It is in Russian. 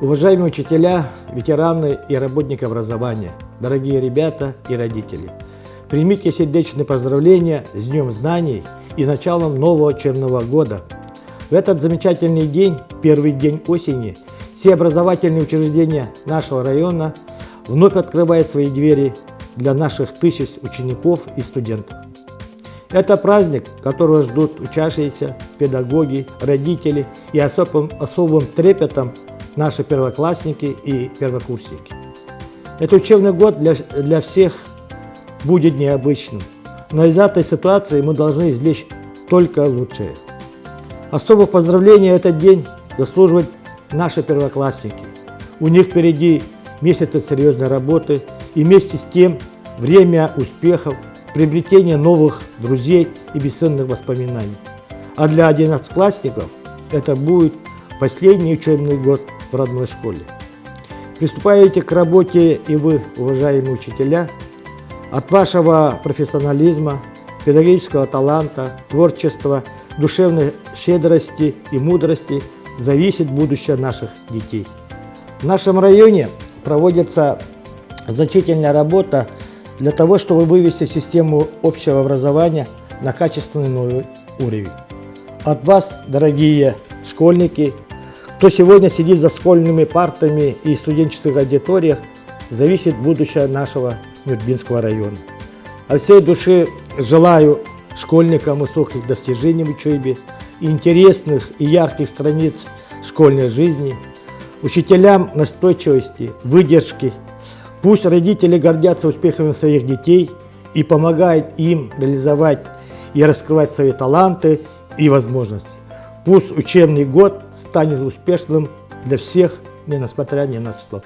Уважаемые учителя, ветераны и работники образования, дорогие ребята и родители, примите сердечные поздравления с Днем Знаний и началом нового учебного года. В этот замечательный день, первый день осени, все образовательные учреждения нашего района вновь открывают свои двери для наших тысяч учеников и студентов. Это праздник, которого ждут учащиеся, педагоги, родители и особым трепетом наши первоклассники и первокурсники. Этот учебный год для всех будет необычным, но из этой ситуации мы должны извлечь только лучшее. Особых поздравлений этот день заслуживают наши первоклассники. У них впереди месяцы серьезной работы и вместе с тем время успехов, приобретение новых друзей и бесценных воспоминаний. А для одиннадцатиклассников это будет последний учебный год в родной школе. Приступаете к работе и вы, уважаемые учителя. От вашего профессионализма, педагогического таланта, творчества, душевной щедрости и мудрости зависит будущее наших детей. В нашем районе проводится значительная работа для того, чтобы вывести систему общего образования на качественный новый уровень. От вас, дорогие школьники, кто сегодня сидит за школьными партами и студенческих аудиториях, зависит будущее нашего Нюрбинского района. От всей души желаю школьникам высоких достижений в учебе, интересных и ярких страниц школьной жизни, учителям настойчивости, выдержки. Пусть родители гордятся успехами своих детей и помогают им реализовать и раскрывать свои таланты и возможности. Пусть учебный год станет успешным для всех, несмотря ни на что.